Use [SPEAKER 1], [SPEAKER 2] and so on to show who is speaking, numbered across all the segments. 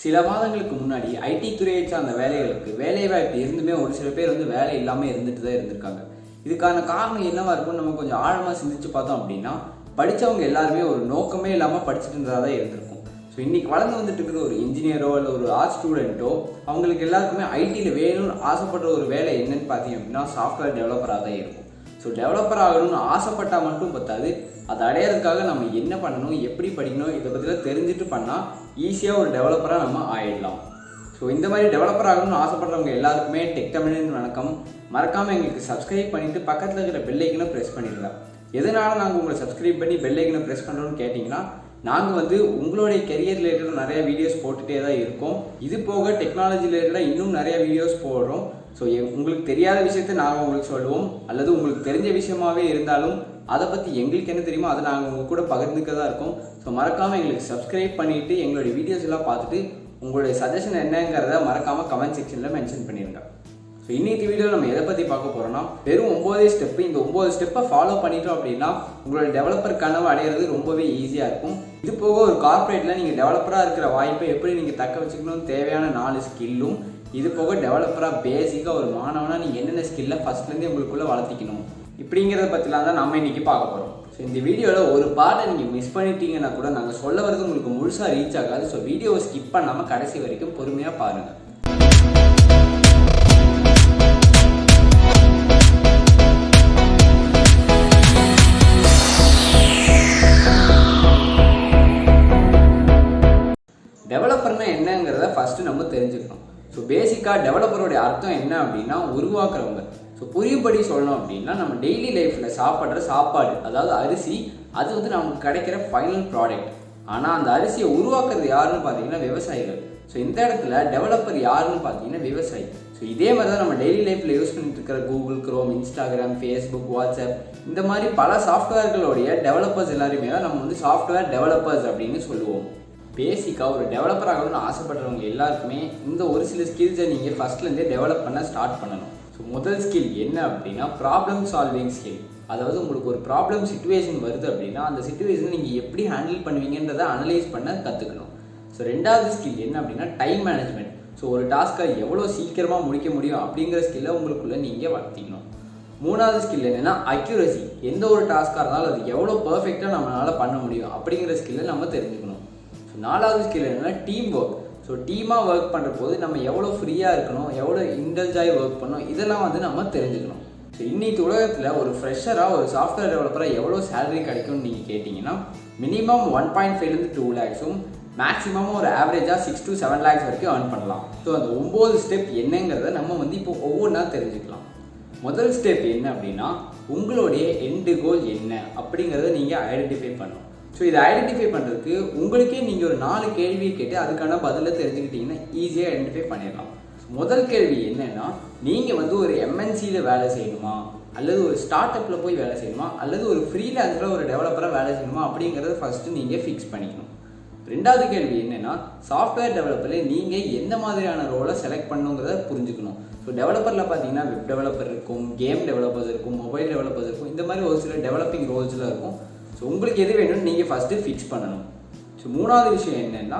[SPEAKER 1] சில மாதங்களுக்கு முன்னாடி ஐடி துறையை சார்ந்த வேலைகளுக்கு வேலைவாய்ப்பு இருந்துமே ஒரு சில பேர் வேலை இல்லாமல் இருந்துட்டு தான் இருந்திருக்காங்க. இதுக்கான காரணம் என்னவா இருக்கும்னு நம்ம கொஞ்சம் ஆழமாக சிந்திச்சு பார்த்தோம் அப்படின்னா, படித்தவங்க எல்லாருமே ஒரு நோக்கமே இல்லாமல் படிச்சுட்டு இருந்ததாக தான் இருந்திருக்கும். ஸோ இன்றைக்கி வளர்ந்து வந்துட்டு இருக்கிற ஒரு இன்ஜினியரோ இல்லை ஒரு ஆர்ட் ஸ்டூடெண்ட்டோ அவங்களுக்கு எல்லாருக்குமே ஐடியில் வேணும்னு ஆசைப்படுற ஒரு வேலை என்னன்னு பார்த்தீங்க அப்படின்னா சாஃப்ட்வேர் டெவலப்பராக தான் இருக்கும். ஸோ டெவலப்பர் ஆகணும்னு ஆசைப்பட்டால் மட்டும் பத்தாது, அதை அடையிறதுக்காக நம்ம என்ன பண்ணணும், எப்படி படிக்கணும், இதை பற்றிலாம் தெரிஞ்சுட்டு பண்ணால் ஈஸியாக ஒரு டெவலப்பராக நம்ம ஆகிடலாம். ஸோ இந்த மாதிரி டெவலப்பர் ஆகணும்னு ஆசைப்படுறவங்க எல்லாருக்குமே டெக் தமிழன் வணக்கம். மறக்காமல் எங்களுக்கு சப்ஸ்கிரைப் பண்ணிவிட்டு பக்கத்தில் இருக்கிற பெல் ஐக்கனை ப்ரெஸ் பண்ணிடுங்க. எதனால் நாங்கள் உங்களை சப்ஸ்கிரைப் பண்ணி பெல் ஐக்கனை ப்ரெஸ் பண்ணுறோன்னு கேட்டிங்கன்னா, நாங்கள் உங்களுடைய கெரியர் ரிலேட்டடாக நிறைய வீடியோஸ் போட்டுகிட்டே தான் இருக்கோம். இது போக டெக்னாலஜி ரிலேட்டடாக இன்னும் நிறைய வீடியோஸ் போடுறோம். ஸோ உங்களுக்கு தெரியாத விஷயத்தை நாங்கள் உங்களுக்கு சொல்லுவோம், அல்லது உங்களுக்கு தெரிஞ்ச விஷயமாகவே இருந்தாலும் அதை பற்றி எங்களுக்கு என்ன தெரியுமோ அதை நாங்கள் உங்கள் கூட பகிர்ந்துக்க தான் இருக்கோம். ஸோ மறக்காமல் எங்களுக்கு சப்ஸ்கிரைப் பண்ணிவிட்டு எங்களுடைய வீடியோஸ் எல்லாம் பார்த்துட்டு உங்களுடைய சஜஷன் என்னங்கிறத மறக்காமல் கமெண்ட் செக்ஷனில் மென்ஷன் பண்ணிடுங்க. ஸோ இன்னைக்கு வீடியோவில் நம்ம எதை பற்றி பார்க்க போகிறோம்னா, வெறும் 9 ஸ்டெப்பு. இந்த 9 ஸ்டெப்பை ஃபாலோ பண்ணிட்டோம் அப்படின்னா உங்களோட டெவலப்பர் கனவு அடையிறது ரொம்பவே ஈஸியாக இருக்கும். இது போக ஒரு கார்ப்பரேட்டில் நீங்கள் டெவலப்பராக இருக்கிற வாய்ப்பை எப்படி நீங்கள் தக்க வச்சுக்கணும்னு தேவையான 4 ஸ்கில்லும், இது போக டெவலப்பராக பேசிக்காக ஒரு மாணவனாக நீங்கள் என்னென்ன ஸ்கில்லை ஃபஸ்ட்லேருந்தே உங்களுக்குள்ளே வளர்த்திக்கணும் இப்படிங்கிறத பற்றிலாம் தான் நம்ம இன்றைக்கி பார்க்க போகிறோம். ஸோ இந்த வீடியோவில் ஒரு பார்ட்டை நீங்கள் மிஸ் பண்ணிட்டீங்கன்னா கூட நாங்கள் சொல்ல வரது உங்களுக்கு முழுசாக ரீச் ஆகாது. ஸோ வீடியோவை ஸ்கிப் பண்ணாமல் கடைசி வரைக்கும் பொறுமையாக பாருங்கள். டெவலப்பர்னா என்னங்கிறத ஃபஸ்ட்டு நம்ம தெரிஞ்சுக்கணும். ஸோ பேசிக்காக டெவலப்பருடைய அர்த்தம் என்ன அப்படின்னா உருவாக்குறவங்க. ஸோ புரியும்படி சொல்லணும் அப்படின்னா, நம்ம டெய்லி லைஃப்பில் சாப்பிட்ற சாப்பாடு, அதாவது அரிசி, அது நமக்கு கிடைக்கிற ஃபைனல் ப்ராடக்ட். ஆனால் அந்த அரிசியை உருவாக்குறது யாருன்னு பார்த்தீங்கன்னா விவசாயிகள். ஸோ இந்த இடத்துல டெவலப்பர் யாருன்னு பார்த்தீங்கன்னா விவசாயி. ஸோ இதே மாதிரி தான் நம்ம டெய்லி லைஃப்பில் யூஸ் பண்ணிட்டு இருக்கிற Google chrome, Instagram, Facebook, WhatsApp, இந்த மாதிரி பல சாஃப்ட்வேர்களுடைய டெவலப்பர்ஸ் எல்லாருமே தான் நம்ம சாஃப்ட்வேர் டெவலப்பர்ஸ் அப்படின்னு சொல்லுவோம். பேசிக்காக ஒரு டெவலப்பர் ஆகணும்னு ஆசைப்படுறவங்க எல்லாருக்குமே இந்த ஒரு சில ஸ்கில்ஸை நீங்கள் ஃபஸ்ட்லேருந்தே டெவலப் பண்ண ஸ்டார்ட் பண்ணணும். ஸோ முதல் ஸ்கில் என்ன அப்படின்னா ப்ராப்ளம் சால்விங் ஸ்கில். அதாவது உங்களுக்கு ஒரு ப்ராப்ளம் சிச்சுவேஷன் வருது அப்படின்னா அந்த சிச்சுவேஷனை நீங்கள் எப்படி ஹேண்டில் பண்ணுவீங்கன்றதை அனலைஸ் பண்ண கற்றுக்கணும். ஸோ ரெண்டாவது ஸ்கில் என்ன அப்படின்னா டைம் மேனேஜ்மெண்ட். ஸோ ஒரு டாஸ்க்கை எவ்வளோ சீக்கிரமாக முடிக்க முடியும் அப்படிங்கிற ஸ்கில்லை உங்களுக்குள்ளே நீங்கள் வளர்த்திக்கணும். மூணாவது ஸ்கில் என்னென்னா அக்யூரசி. எந்த ஒரு டாஸ்க்காக இருந்தாலும் அது எவ்வளோ பர்ஃபெக்டாக நம்மளால் பண்ண முடியும் அப்படிங்கிற ஸ்கில்லை நம்ம தெரிஞ்சுக்கணும். ஸோ நாலாவது ஸ்கில் என்னென்னா டீம் ஒர்க். ஸோ டீமாக ஒர்க் பண்ணுற போது நம்ம எவ்வளோ ஃப்ரீயாக இருக்கணும், எவ்வளோ இன்டெலிஜாய் ஒர்க் பண்ணணும், இதெல்லாம் நம்ம தெரிஞ்சுக்கணும். ஸோ இன்றைக்கி உலகத்தில் ஒரு ஃப்ரெஷராக ஒரு சாஃப்ட்வேர் டெவலப்பராக எவ்வளோ சேலரி கிடைக்கும்னு நீங்கள் கேட்டிங்கன்னா, மினிமம் 1.5 to 2 lakhஸும், மேக்ஸிமம் ஒரு ஆவரேஜாக 6 to 7 lakhs வரைக்கும் earn பண்ணலாம். ஸோ அந்த 9 ஸ்டெப் என்னங்கிறத நம்ம இப்போ ஒவ்வொன்றா தெரிஞ்சுக்கலாம். முதல் ஸ்டெப் என்ன அப்படின்னா, உங்களுடைய எண்டு கோல் என்ன அப்படிங்கிறத நீங்கள் ஐடென்டிஃபை பண்ணணும். ஸோ இதை ஐடென்டிஃபை பண்ணுறதுக்கு உங்களுக்கே நீங்கள் ஒரு 4 கேள்வியை கேட்டு அதுக்கான பதிலை தெரிஞ்சுக்கிட்டிங்கன்னா ஈஸியாக ஐடென்டிஃபை பண்ணிடலாம். முதல் கேள்வி என்னென்னா, நீங்கள் ஒரு எம்என்சியில் வேலை செய்யணுமா, அல்லது ஒரு ஸ்டார்ட் அப்பில் போய் வேலை செய்யணுமா, அல்லது ஒரு ஃப்ரீலான்ஸில் ஒரு டெவலப்பராக வேலை செய்யணுமா அப்படிங்கிறத ஃபஸ்ட்டு நீங்கள் ஃபிக்ஸ் பண்ணிக்கணும். ரெண்டாவது கேள்வி என்னென்னா, சாஃப்ட்வேர் டெவலப்பரில் நீங்கள் எந்த மாதிரியான ரோலை செலக்ட் பண்ணுங்கிறத புரிஞ்சுக்கணும். ஸோ டெவலப்பரில் பார்த்தீங்கன்னா வெப் டெவலப்பர் இருக்கும், கேம் டெவலப்பர்ஸ் இருக்கும், மொபைல் டெவலப்பர்ஸ் இருக்கும், இந்த மாதிரி ஒரு சில டெவலப்பிங் ரோல்ஸ்லாம் இருக்கும். ஸோ உங்களுக்கு எது வேணும்னு நீங்கள் ஃபஸ்ட்டு ஃபிக்ஸ் பண்ணணும். ஸோ மூணாவது விஷயம் என்னென்னா,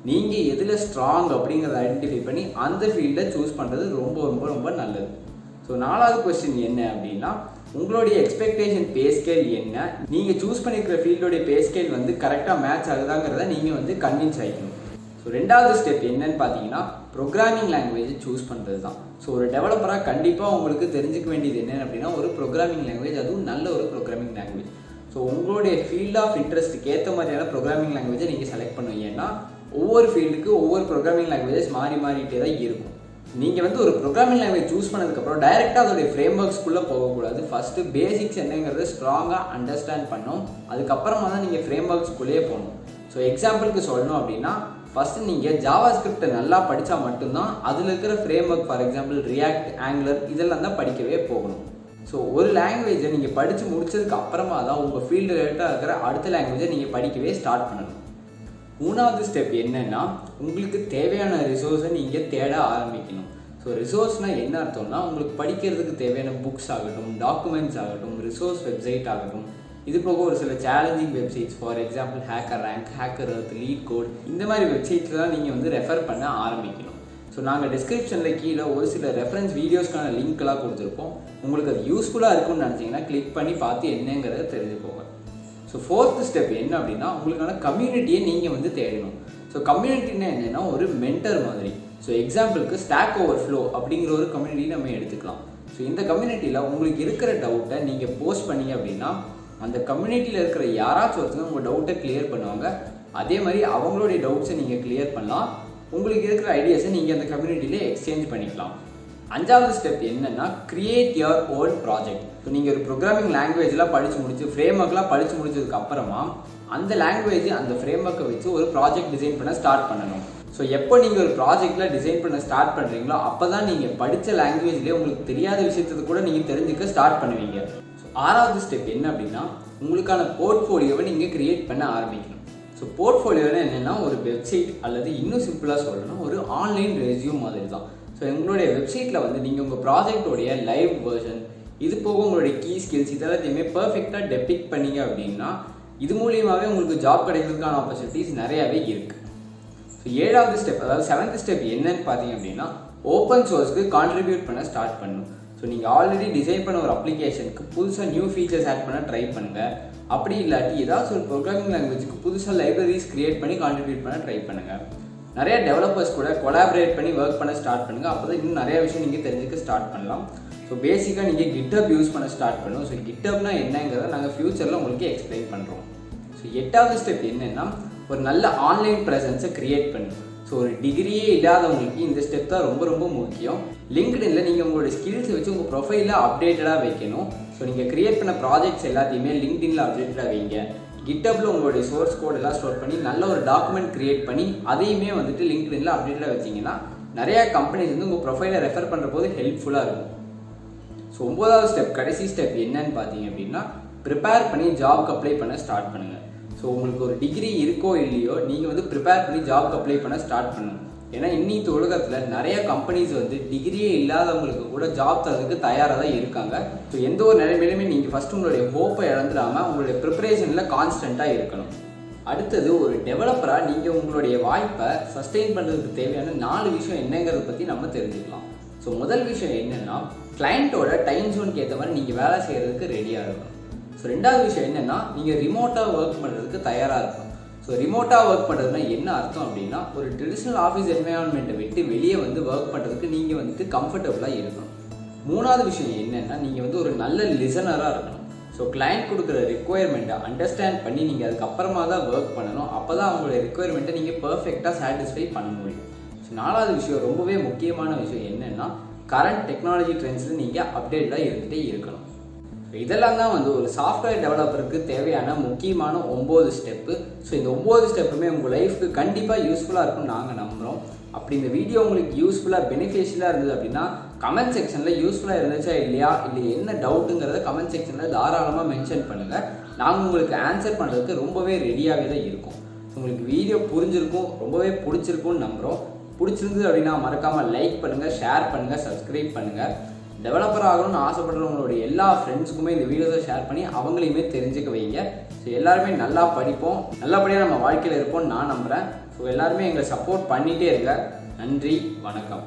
[SPEAKER 1] நீங்கள் எதில் ஸ்ட்ராங் அப்படிங்கிறத ஐடென்டிஃபை பண்ணி அந்த ஃபீல்டை சூஸ் பண்ணுறது ரொம்ப ரொம்ப ரொம்ப நல்லது. ஸோ நாலாவது கொஸ்டின் என்ன அப்படின்னா, உங்களுடைய எக்ஸ்பெக்டேஷன் பே ஸ்கேல் என்ன, நீங்கள் சூஸ் பண்ணியிருக்கிற ஃபீல்டோடைய பே ஸ்கேல் கரெக்டாக மேட்ச் ஆகுதாங்கிறத நீங்கள் கன்வின்ஸ் ஆகிக்கணும். ஸோ ரெண்டாவது ஸ்டெப் என்னன்னு பார்த்தீங்கன்னா, ப்ரோக்ராமிங் லாங்குவேஜை சூஸ் பண்ணுறது தான். ஸோ ஒரு டெவலப்பராக கண்டிப்பாக உங்களுக்கு தெரிஞ்சுக்க வேண்டியது என்னென்னு அப்படின்னா, ஒரு ப்ரோக்ராமிங் லாங்குவேஜ், அதுவும் நல்ல ஒரு ப்ரோக்ராமிங் லாங்குவேஜ். ஸோ உங்களுடைய ஃபீல்ட் ஆஃப் இன்ட்ரெஸ்ட்டுக்கு ஏற்ற மாதிரியான ப்ரோக்ராமிங் லாங்குவேஜை நீங்கள் செலக்ட் பண்ணுவீங்க. ஏன்னா ஒவ்வொரு ஃபீல்டுக்கு ஒவ்வொரு ப்ரோக்ராமிங் லாங்குவேஜஸ் மாறிட்டே தான் இருக்கும். நீங்கள் ஒரு ப்ரோக்ராமிங் லாங்குவேஜ் சூஸ் பண்ணதுக்கப்புறம் டைரெக்டாக அதோடைய ஃப்ரேம் ஒர்க்ஸ்குள்ளே போகக்கூடாது. ஃபஸ்ட்டு பேசிக்ஸ் என்னங்கிறத ஸ்ட்ராங்காக அண்டர்ஸ்டாண்ட் பண்ணணும். அதுக்கப்புறமா தான் நீங்கள் ஃப்ரேம் ஒர்க்ஸ்குள்ளேயே போகணும். ஸோ எக்ஸாம்பிளுக்கு சொல்லணும் அப்படின்னா, ஃபஸ்ட்டு நீங்கள் ஜாவா ஸ்கிரிப்டை நல்லா படித்தா மட்டும்தான் அதில் இருக்கிற frame work, for example react, angular, இதெல்லாம் தான் படிக்கவே போகணும். ஸோ ஒரு லாங்குவேஜை நீங்கள் படித்து முடிச்சதுக்கு அப்புறமா தான் உங்கள் ஃபீல்டு ரிலேட்டாக இருக்கிற அடுத்த லாங்குவேஜை நீங்கள் படிக்கவே ஸ்டார்ட் பண்ணணும். மூணாவது ஸ்டெப் என்னென்னா, உங்களுக்கு தேவையான ரிசோர்ஸை நீங்கள் தேட ஆரம்பிக்கணும். ஸோ ரிசோர்ஸ்னால் என்ன அர்த்தம்னா, உங்களுக்கு படிக்கிறதுக்கு தேவையான புக்ஸ் ஆகட்டும், டாக்குமெண்ட்ஸ் ஆகட்டும், ரிசோர்ஸ் வெப்சைட் ஆகட்டும், இது போக ஒரு சில challenging websites, for example hacker rank, hacker earth, leet code, இந்த மாதிரி வெப்சைட்ஸ்லாம் நீங்கள் வந்து ரெஃபர் பண்ண ஆரம்பிக்கணும். ஸோ நாங்கள் டிஸ்கிரிப்ஷனில் கீழே ஒரு சில ரெஃபரன்ஸ் வீடியோஸ்க்கான லிங்க்லாம் கொடுத்துருப்போம். உங்களுக்கு அது யூஸ்ஃபுல்லாக இருக்கும்னு நினச்சிங்கன்னா கிளிக் பண்ணி பார்த்து என்னங்கிறத தெரிஞ்சுக்கோங்க. ஸோ ஃபோர்த் ஸ்டெப் என்ன அப்படின்னா, உங்களுக்கான கம்யூனிட்டியை நீங்கள் வந்து தேடணும். ஸோ கம்யூனிட்டின்னா என்னென்னா ஒரு மென்டர் மாதிரி. ஸோ எக்ஸாம்பிளுக்கு ஸ்டாக் ஓவர்ஃப்ளோ அப்படிங்கிற ஒரு கம்யூனிட்டி நம்ம எடுத்துக்கலாம். ஸோ இந்த கம்யூனிட்டியில் உங்களுக்கு இருக்கிற டவுட்டை நீங்கள் போஸ்ட் பண்ணீங்க அப்படின்னா அந்த கம்யூனிட்டியில் இருக்கிற யாராச்சும் ஒருத்தங்க உங்கள் டவுட்டை கிளியர் பண்ணுவாங்க. அதே மாதிரி அவங்களுடைய டவுட்ஸை நீங்கள் கிளியர் பண்ணலாம். உங்களுக்கு இருக்கிற ஐடியாஸை நீங்கள் அந்த கம்யூனிட்டியில் எக்ஸ்சேஞ்ச் பண்ணிக்கலாம். 5வது ஸ்டெப் என்னென்னா, create your own project. So நீங்கள் ஒரு ப்ரோக்ராமிங் லாங்குவேஜ்லாம் படித்து முடிச்சு, ஃப்ரேம் ஒர்க்லாம் படித்து முடிச்சதுக்கு அப்புறமா அந்த லாங்குவேஜ், அந்த ஃப்ரேம் ஒர்க்கை வச்சு ஒரு ப்ராஜெக்ட் டிசைன் பண்ண ஸ்டார்ட் பண்ணணும். ஸோ எப்போ நீங்கள் ஒரு ப்ராஜெக்டில் டிசைன் பண்ண ஸ்டார்ட் பண்ணுறீங்களோ அப்போ தான் நீங்கள் படித்த லாங்குவேஜ்லேயே உங்களுக்கு தெரியாத விஷயத்தை கூட நீங்கள் தெரிஞ்சுக்க ஸ்டார்ட் பண்ணுவீங்க. ஸோ 6வது ஸ்டெப் என்ன அப்படின்னா, உங்களுக்கான போர்ட்ஃபோலியோவை நீங்கள் கிரியேட் பண்ண ஆரம்பிக்கணும். ஸோ போர்ட்ஃபோலியோனா என்னென்னா ஒரு வெப்சைட், அல்லது இன்னும் சிம்பிளாக சொல்லணும் ஒரு ஆன்லைன் ரெஸ்யூம் மாதிரி தான். ஸோ எங்களுடைய வெப்சைட்டில் வந்து நீங்கள் உங்கள் ப்ராஜெக்டோடைய லைவ் வெர்ஷன், இது போக உங்களுடைய கீ ஸ்கில்ஸ் இதெல்லாத்தையுமே பர்ஃபெக்டாக டெபிக்ட் பண்ணிங்க அப்படின்னா இது மூலியமாகவே உங்களுக்கு ஜாப் கிடைக்கிறதுக்கான ஆப்பர்ச்சுனிட்டிஸ் நிறையாவே இருக்குது. ஸோ 7வது ஸ்டெப், அதாவது 7th ஸ்டெப் என்னன்னு பார்த்தீங்க அப்படின்னா, ஓப்பன் சோர்ஸ்க்கு கான்ட்ரிபியூட் பண்ண ஸ்டார்ட் பண்ணணும். ஸோ நீங்கள் ஆல்ரெடி டிசைன் பண்ண ஒரு அப்ளிகேஷனுக்கு புதுசாக நியூ ஃபீச்சர்ஸ் ஆட் பண்ண ட்ரை பண்ணுங்கள். அப்படி இல்லாட்டி ஏதாச்சும் ஒரு ப்ரோக்ராமிங் லாங்குவேஜுக்கு புதுசாக லைப்ரரிஸ் கிரியேட் பண்ணி கான்ட்ரிபியூட் பண்ண ட்ரை பண்ணுங்கள். நிறைய டெவலப்பர்ஸ் கூட கொலாபரேட் பண்ணி ஒர்க் பண்ண ஸ்டார்ட் பண்ணுங்கள். அப்போ தான் இன்னும் நிறைய விஷயம் நீங்கள் தெரிஞ்சுக்க ஸ்டார்ட் பண்ணலாம். ஸோ பேசிக்காக நீங்கள் GitHub யூஸ் பண்ண ஸ்டார்ட் பண்ணணும். ஸோ GitHubனா என்னங்கிறத நாங்கள் ஃப்யூச்சரில் உங்களுக்கு எக்ஸ்பிளைன் பண்ணுறோம். ஸோ 8வது ஸ்டெப் என்னென்னா, ஒரு நல்ல ஆன்லைன் ப்ரெசன்ஸை க்ரியேட் பண்ணணும். ஸோ ஒரு டிகிரியே இல்லாதவங்களுக்கு இந்த ஸ்டெப் தான் ரொம்ப ரொம்ப முக்கியம். லிங்க்டின்ல நீங்கள் உங்களுடைய ஸ்கில்ஸை வச்சு உங்கள் ப்ரொஃபைலில் அப்டேட்டடாக வைக்கணும். ஸோ நீங்கள் க்ரியேட் பண்ண ப்ராஜெக்ட்ஸ் எல்லாத்தையுமே லிங்க்டின்ல அப்டேட்டடாக வைங்க. GitHubல உங்களுடைய சோர்ஸ் கோட் எல்லாம் ஸ்டோர் பண்ணி நல்ல ஒரு டாக்குமெண்ட் கிரியேட் பண்ணி அதையுமே வந்துட்டு லிங்க்டின்ல அப்டேட்டடாக வச்சிங்கன்னா நிறையா கம்பெனிஸ் வந்து உங்கள் ப்ரொஃபைலை ரெஃபர் பண்ணுற போது ஹெல்ப்ஃபுல்லாக இருக்கும். ஸோ 9வது ஸ்டெப், கடைசி ஸ்டெப் என்னன்னு பார்த்தீங்க அப்படின்னா, ப்ரிப்பேர் பண்ணி ஜாப்க்கு அப்ளை பண்ண ஸ்டார்ட் பண்ணுங்கள். ஸோ உங்களுக்கு ஒரு டிகிரி இருக்கோ இல்லையோ நீங்கள் வந்து ப்ரிப்பேர் பண்ணி ஜாப்க்கு அப்ளை பண்ண ஸ்டார்ட் பண்ணுங்கள். ஏன்னா இன்னைக்கு உலகத்தில் நிறைய கம்பெனிஸ் வந்து டிகிரியே இல்லாதவங்களுக்கு கூட ஜாப் தரதுக்கு தயாராக தான் இருக்காங்க. ஸோ எந்த ஒரு நிலைமையிலுமே நீங்கள் ஃபஸ்ட்டு உங்களுடைய ஹோப்பை இழந்துடாமல் உங்களுடைய ப்ரிப்பரேஷனில் கான்ஸ்டண்ட்டாக இருக்கணும். அடுத்தது, ஒரு டெவலப்பராக நீங்கள் உங்களுடைய வாய்ப்பை சஸ்டெயின் பண்ணுறதுக்கு தேவையான 4 விஷயம் என்னங்கிறத பற்றி நம்ம தெரிஞ்சுக்கலாம். ஸோ முதல் விஷயம் என்னென்னா, கிளைண்ட்டோட டைம் ஜோனுக்கு ஏற்ற மாதிரி நீங்கள் வேலை செய்கிறதுக்கு ரெடியாக இருக்கணும். ஸோ 2வது விஷயம் என்னென்னா, நீங்கள் ரிமோட்டாக ஒர்க் பண்ணுறதுக்கு தயாராக இருக்கணும். ஸோ ரிமோட்டாக ஒர்க் பண்ணுறதுனா என்ன அர்த்தம் அப்படின்னா, ஒரு ட்ரெடிஷ்னல் ஆஃபீஸ் என்வயான்மெண்ட்டை விட்டு வெளியே வந்து ஒர்க் பண்ணுறதுக்கு நீங்கள் வந்துட்டு கம்ஃபர்டபுளாக இருக்கணும். 3வது விஷயம் என்னென்னா, நீங்கள் வந்து ஒரு நல்ல லிசனராக இருக்கணும். ஸோ கிளைண்ட் கொடுக்குற ரிக்குவயர்மெண்ட்டை அண்டர்ஸ்டாண்ட் பண்ணி நீங்கள் அதுக்கப்புறமா தான் ஒர்க் பண்ணணும். அப்போ தான் அவங்களுடைய ரிக்குவயர்மெண்ட்டை நீங்கள் பர்ஃபெக்டாக சாட்டிஸ்ஃபை பண்ண முடியும். ஸோ 4வது விஷயம், ரொம்பவே முக்கியமான விஷயம் என்னென்னா, கரண்ட் டெக்னாலஜி ட்ரெண்ட்ஸில் நீங்கள் அப்டேட்டாக இருந்துகிட்டே இருக்கணும். இதெல்லாம் தான் வந்து ஒரு சாஃப்ட்வேர் டெவலப்பருக்கு தேவையான முக்கியமான 9 ஸ்டெப்பு. ஸோ இந்த 9 ஸ்டெப்புமே உங்கள் லைஃப்க்கு கண்டிப்பாக யூஸ்ஃபுல்லாக இருக்கும்னு நாங்கள் நம்புகிறோம். அப்படி இந்த வீடியோ உங்களுக்கு யூஸ்ஃபுல்லாக பெனிஃபிஷியலாக இருந்தது அப்படின்னா கமெண்ட் செக்ஷனில் யூஸ்ஃபுல்லாக இருந்துச்சா இல்லையா, இல்லை என்ன டவுட்டுங்கிறத கமெண்ட் செக்ஷனில் தாராளமாக மென்ஷன் பண்ணுங்கள். நாங்கள் உங்களுக்கு ஆன்சர் பண்ணுறதுக்கு ரொம்பவே ரெடியாகவே தான் இருக்கும். உங்களுக்கு வீடியோ புரிஞ்சிருக்கும், ரொம்பவே பிடிச்சிருக்கும்னு நம்புகிறோம். பிடிச்சிருந்தது அப்படின்னா மறக்காமல் லைக் பண்ணுங்கள், ஷேர் பண்ணுங்கள், சப்ஸ்கிரைப் பண்ணுங்கள். டெவலப்பர் ஆகணும்னு ஆசைப்படுறவங்களுடைய எல்லா ஃப்ரெண்ட்ஸுக்குமே இந்த வீடியோஸை ஷேர் பண்ணி அவங்களையுமே தெரிஞ்சுக்க வைங்க. ஸோ எல்லாருமே நல்லா படிப்போம், நல்லபடியாக நம்ம வாழ்க்கையில் இருப்போம்னு நான் நம்புகிறேன். ஸோ எல்லாருமே எங்களை சப்போர்ட் பண்ணிகிட்டே இருங்க. நன்றி, வணக்கம்.